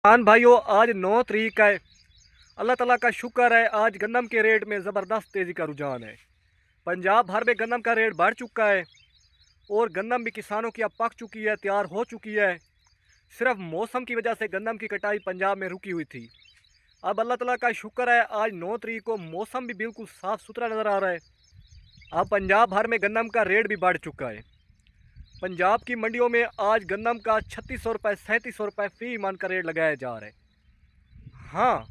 किसान भाइयों, आज 9 तारीख है। अल्लाह ताला का शुक्र है, आज गंदम के रेट में ज़बरदस्त तेज़ी का रुझान है। पंजाब भर में गंदम का रेट बढ़ चुका है और गंदम भी किसानों की अब पक चुकी है, तैयार हो चुकी है। सिर्फ मौसम की वजह से गंदम की कटाई पंजाब में रुकी हुई थी। अब अल्लाह ताला का शुक्र है, आज 9 तारीख को मौसम भी बिल्कुल साफ़ सुथरा नज़र आ रहा है। अब पंजाब भर में गंदम का रेट भी बढ़ चुका है। पंजाब की मंडियों में आज गंदम का 3600 रुपये 3700 रुपये फ़ी मन का रेट लगाया जा रहा है। हाँ,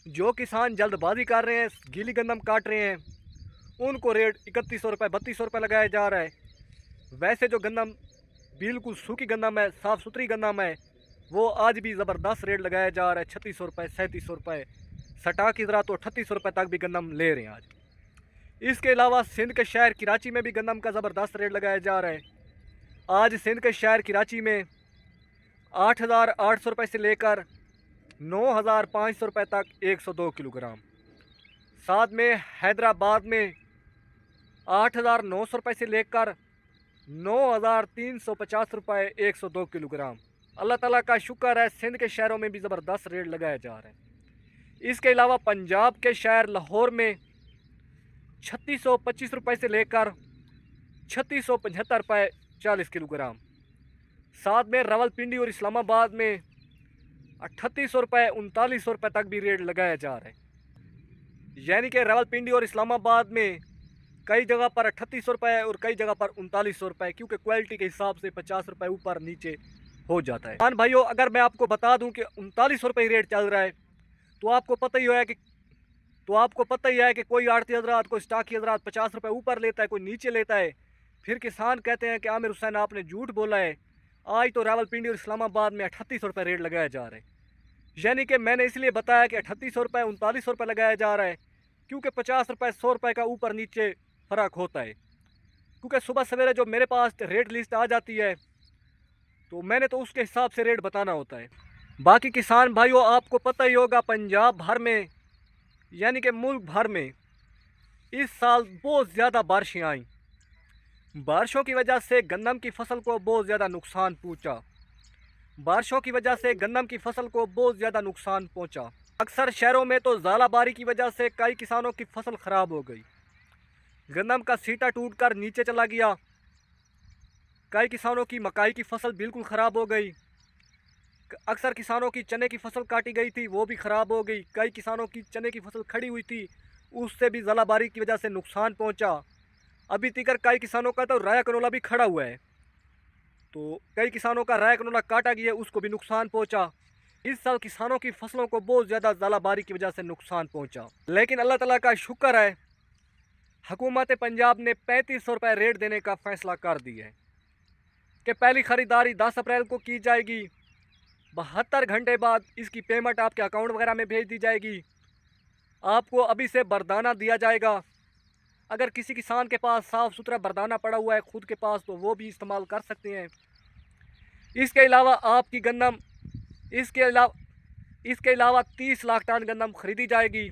जो किसान जल्दबाजी कर रहे हैं, गीली गंदम काट रहे हैं, उनको रेट 3100 रुपये 3200 रुपये लगाया जा रहा है। वैसे जो गंदम बिल्कुल सूखी गंदम है, साफ़ सुथरी गंदम है, वो आज भी ज़बरदस्त रेट लगाया जा रहा है, 3600 रुपये 3700 रुपये। सटा की ज़रा तो 3800 रुपये तक भी गंदम ले रहे हैं आज। इसके अलावा सिंध के शहर कराची में भी गंदम का ज़बरदस्त रेट लगाया जा रहा है। आज सिंध के शहर कराची में 8800 रुपये से लेकर 9500 रुपये तक 102 किलोग्राम। साथ में हैदराबाद में 8900 रुपये से लेकर 9350 रुपये 102 किलोग्राम। अल्लाह ताला का शुक्र है, सिंध के शहरों में भी ज़बरदस्त रेट लगाया जा रहा है। इसके अलावा पंजाब के शहर लाहौर में 3625 रुपये से लेकर 3675 रुपये 40 किलोग्राम। साथ में रावलपिंडी और इस्लामाबाद में 3800 रुपये 3900 रुपये तक भी रेट लगाया जा रहा है। यानी कि रावलपिंडी और इस्लामाबाद में कई जगह पर 3800 रुपये और कई जगह पर 3900 रुपये, क्योंकि क्वालिटी के हिसाब से 50 रुपये ऊपर नीचे हो जाता है। हाँ भाइयों, अगर मैं आपको बता दूं कि 3900 रुपये रेट चल रहा है, तो आपको पता ही है कि कोई आड़ती हजरात, कोई स्टाकी हजरात 50 रुपये ऊपर लेता है, कोई नीचे लेता है। फिर किसान कहते हैं कि आमिर हुसैन आपने झूठ बोला है। आज तो रावलपिंडी और इस्लामाबाद में 3800 रुपये रेट लगाया जा रहा है। यानी कि मैंने इसलिए बताया कि 3800 रुपये 3900 रुपये लगाया जा रहा है, क्योंकि 50 रुपये 100 रुपये का ऊपर नीचे फ़र्क होता है। क्योंकि सुबह सवेरे जो मेरे पास रेट लिस्ट आ जाती है, तो मैंने तो उसके हिसाब से रेट बताना होता है। बाकी किसान भाइयों, आपको पता ही होगा, पंजाब भर में यानी कि मुल्क भर में इस साल बहुत ज़्यादा बारिशें आईं। बारिशों की वजह से गंदम की फसल को बहुत ज़्यादा नुकसान पहुँचा। बारिशों की वजह से गंदम की फसल को बहुत ज़्यादा नुकसान पहुँचा। अक्सर शहरों में तो ज़ालाबारी की वजह से कई किसानों की फसल ख़राब हो गई। गंदम का सीटा टूटकर नीचे चला गया। कई किसानों की मकाई की फसल बिल्कुल ख़राब हो गई। अक्सर किसानों की चने की फसल काटी गई थी, वो भी ख़राब हो गई। कई किसानों की चने की फसल खड़ी हुई थी, उससे भी ज़ालाबारी की वजह से नुकसान पहुँचा। अभी तक कई किसानों का तो राया कनोला भी खड़ा हुआ है, तो कई किसानों का राया कनोला काटा गया, उसको भी नुकसान पहुंचा। इस साल किसानों की फसलों को बहुत ज़्यादा ज़ालाबारी की वजह से नुकसान पहुंचा। लेकिन अल्लाह ताला का शुक्र है, हुकूमत पंजाब ने 3500 रुपये रेट देने का फ़ैसला कर दिया है कि पहली ख़रीदारी 10 अप्रैल को की जाएगी। 72 घंटे बाद इसकी पेमेंट आपके अकाउंट वगैरह में भेज दी जाएगी। आपको अभी से बरदाना दिया जाएगा। अगर किसी किसान के पास साफ़ सुथरा बरदाना पड़ा हुआ है खुद के पास, तो वो भी इस्तेमाल कर सकते हैं। इसके अलावा आपकी गंदम इसके अलावा 30 लाख टन गंदम खरीदी जाएगी।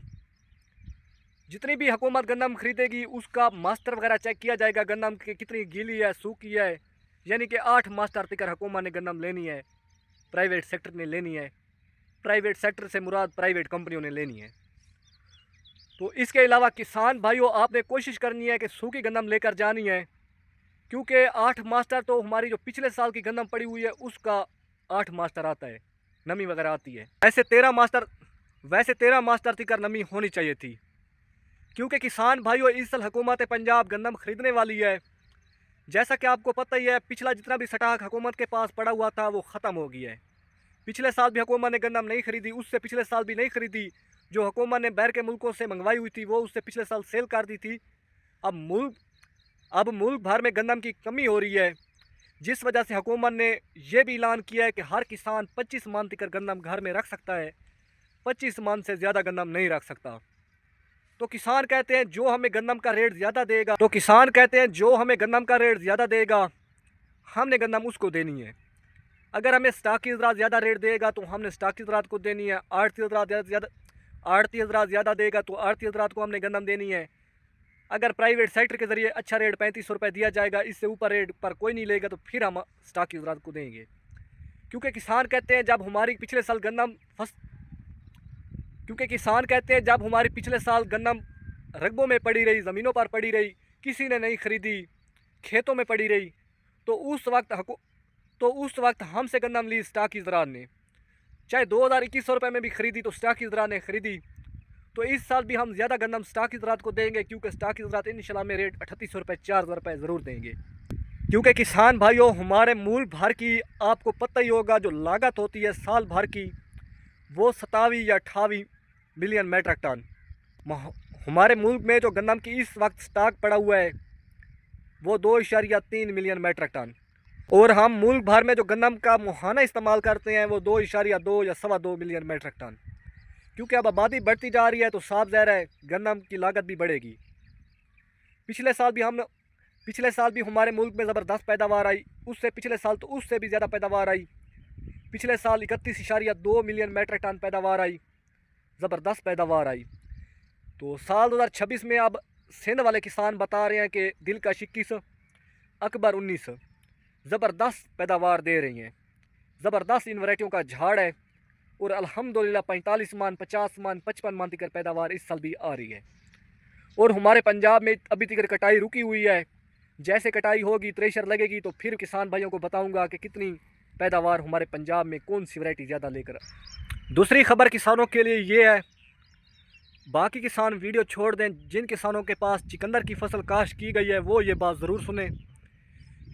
जितनी भी हुकूमत गंदम खरीदेगी उसका मास्टर वगैरह चेक किया जाएगा, गंदम की कितनी गीली है, सूखी है। यानी कि 8 मास्टर तक हुकूमत ने गंदम लेनी है, प्राइवेट सेक्टर ने लेनी है। प्राइवेट सेक्टर से मुराद प्राइवेट कंपनियों ने लेनी है। तो इसके अलावा किसान भाइयों, आपने कोशिश करनी है कि सूखी गंदम लेकर जानी है, क्योंकि 8 मास्टर तो हमारी जो पिछले साल की गंदम पड़ी हुई है उसका 8 मास्टर आता है, नमी वगैरह आती है। वैसे 13 मास्टर तक नमी होनी चाहिए थी, क्योंकि किसान भाइयों, इस साल हुकूमत पंजाब गंदम खरीदने वाली है। जैसा कि आपको पता ही है, पिछला जितना भी स्टॉक हुकूमत के पास पड़ा हुआ था वो ख़त्म हो गया है। पिछले साल भी हुकूमत ने गंदम नहीं खरीदी, उससे पिछले साल भी नहीं खरीदी। जो हुकूमत ने बाहर के मुल्कों से मंगवाई हुई थी वो उससे पिछले साल सेल कर दी थी। अब मुल्क भर में गंदम की कमी हो रही है, जिस वजह से हुकूमत ने यह भी ऐलान किया है कि हर किसान 25 मन तक गंदम घर में रख सकता है, 25 मन से ज़्यादा गंदम नहीं रख सकता। तो किसान कहते हैं जो हमें गंदम का रेट ज़्यादा देगा हमने गंदम उसको देनी है। अगर हमें स्टाकी हजरात ज़्यादा रेट देगा तो हमने स्टाकी हजरात को देनी है। आड़ती हजरात ज़्यादा देगा तो आड़ती हजरात को हमने गंदम देनी है। अगर प्राइवेट सेक्टर के ज़रिए अच्छा रेट 3500 रुपये दिया जाएगा, इससे ऊपर रेट पर कोई नहीं लेगा, तो फिर हम स्टाकी हजरात को देंगे। क्योंकि किसान कहते हैं जब हमारी पिछले साल गन्ना फस क्योंकि किसान कहते हैं जब हमारी पिछले साल गन्ना रकबों में पड़ी रही, ज़मीनों पर पड़ी रही, किसी ने नहीं खरीदी, खेतों में पड़ी रही, तो उस वक्त हमसे गन्ना ली स्टाकी ज़रात ने, चाहे 2021 रुपये में भी खरीदी तो स्टाकी ज़रात ने खरीदी। तो इस साल भी हम ज़्यादा गंदम स्टाकी ज़रात को देंगे, क्योंकि स्टाकी ज़रात इंशाल्लाह में रेट 3800 रुपये 4000 रुपये ज़रूर देंगे। क्योंकि किसान भाइयों, हमारे मूल भर की आपको पता ही होगा जो लागत होती है साल भर की, वो 27 या 28 मिलियन मेट्रिक टन। हमारे मुल्क में जो गंदम की इस वक्त स्टॉक पड़ा हुआ है वो 2.3 मिलियन मेट्रिक टन, और हम मुल्क भर में जो गंदम का मुहाना इस्तेमाल करते हैं वो 2.2 या 2.25 मिलियन मेट्रिक टन। क्योंकि अब आबादी बढ़ती जा रही है तो साफ ज़ाहिर है गंदम की लागत भी बढ़ेगी। पिछले साल भी हमारे मुल्क में ज़बरदस्त पैदावार आई, उससे पिछले साल तो उससे भी ज़्यादा पैदावार आई। पिछले साल 31.2 मिलियन मेट्रिक टन पैदावार आई, ज़बरदस्त पैदावार आई। तो साल 2026 में अब सिंध वाले किसान बता रहे हैं कि दिलकश 21, अकबर 19 ज़बरदस्त पैदावार दे रही हैं। ज़बरदस्त इन वैरायटियों का झाड़ है और अल्हम्दुलिल्लाह 45 मन 50 मन 55 मन तक पैदावार इस साल भी आ रही है। और हमारे पंजाब में अभी तक कटाई रुकी हुई है, जैसे कटाई होगी थ्रेशर लगेगी तो फिर किसान भाइयों को बताऊंगा कि कितनी पैदावार हमारे पंजाब में कौन सी वैरायटी ज़्यादा लेकर। दूसरी खबर किसानों के लिए ये है, बाकी किसान वीडियो छोड़ दें, जिन किसानों के पास चिकंदर की फसल काश्त की गई है वो ये बात ज़रूर सुने।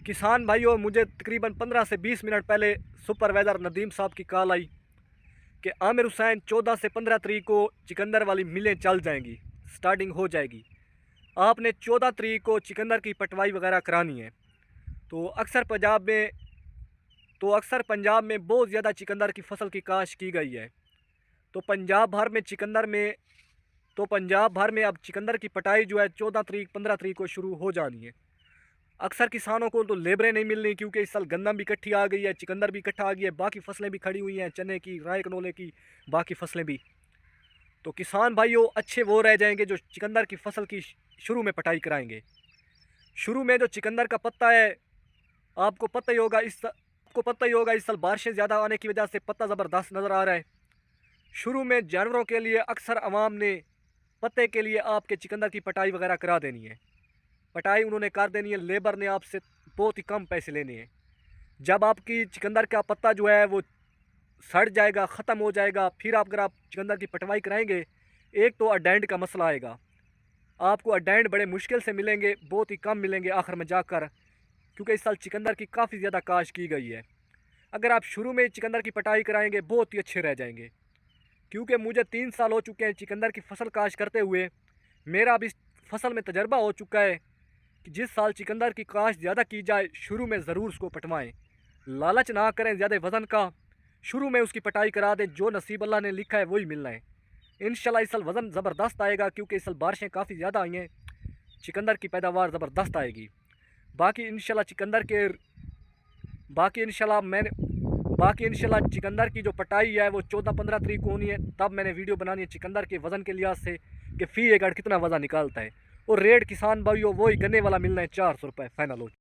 किसान भाइयों, मुझे तकरीबन 15 से 20 मिनट पहले सुपरवाइज़र नदीम साहब की कॉल आई कि आमिर हुसैन 14 से 15 तारीख को चिकंदर वाली मिलें चल जाएंगी, स्टार्टिंग हो जाएगी। आपने 14 तारीख को चिकंदर की पटवाई वगैरह करानी है। तो अक्सर पंजाब में बहुत ज़्यादा चिकंदर की फसल की काश्त की गई है। तो पंजाब भर में अब चिकंदर की पटाई जो है 14 तारीख 15 तारीख को शुरू हो जानी है। अक्सर किसानों को तो लेबरें नहीं मिल रही, क्योंकि इस साल गंदम भी इकट्ठी आ गई है, चिकंदर भी इकट्ठा आ गई है, बाकी फसलें भी खड़ी हुई हैं, चने की, राय कनोले की, बाकी फसलें भी। तो किसान भाइयों अच्छे वो रह जाएंगे जो चिकंदर की फसल की शुरू में पटाई कराएंगे। शुरू में जो चिकंदर का पत्ता है, आपको पता ही होगा इस साल बारिशें ज़्यादा आने की वजह से पत्ता ज़बरदस्त नज़र आ रहा है। शुरू में जानवरों के लिए अक्सर आवाम ने पत्ते के लिए आपके चिकंदर की पटाई वगैरह करा देनी है, पटाई उन्होंने कर देनी है, लेबर ने आपसे बहुत ही कम पैसे लेने हैं। जब आपकी चिकंदर का पत्ता जो है वो सड़ जाएगा, ख़त्म हो जाएगा, फिर अगर आप चिकंदर की पटवाई कराएंगे, एक तो अडेंड का मसला आएगा, आपको अडेंड बड़े मुश्किल से मिलेंगे, बहुत ही कम मिलेंगे आखिर में जाकर, क्योंकि इस साल चिकंदर की काफ़ी ज़्यादा काश्त की गई है। अगर आप शुरू में चिकंदर की पटाई कराएंगे बहुत ही अच्छे रह जाएंगे। क्योंकि मुझे 3 साल हो चुके हैं चिकंदर की फसल काश्त करते हुए, मेरा भी फसल में तजर्बा हो चुका है कि जिस साल चिकंदर की काश्त ज़्यादा की जाए शुरू में ज़रूर उसको पटवाएं, लालच ना करें ज़्यादा वज़न का, शुरू में उसकी पटाई करा दें, जो नसीब अल्लाह ने लिखा है वही मिलना है। इंशाल्लाह इस साल वज़न ज़बरदस्त आएगा, क्योंकि इस साल बारिशें काफ़ी ज़्यादा आई हैं, चिकंदर की पैदावार ज़बरदस्त आएगी। बाकी इंशाल्लाह चिकंदर की जो पटाई है वो 14-15 तारीख को होनी है। तब मैंने वीडियो बनानी है चिकंदर के वज़न के लिहाज से कि फ़ी एकड़ कितना वज़न निकालता है, और रेट किसान भाइयों वही गन्ने वाला मिलना है 400 रुपये फाइनल हो।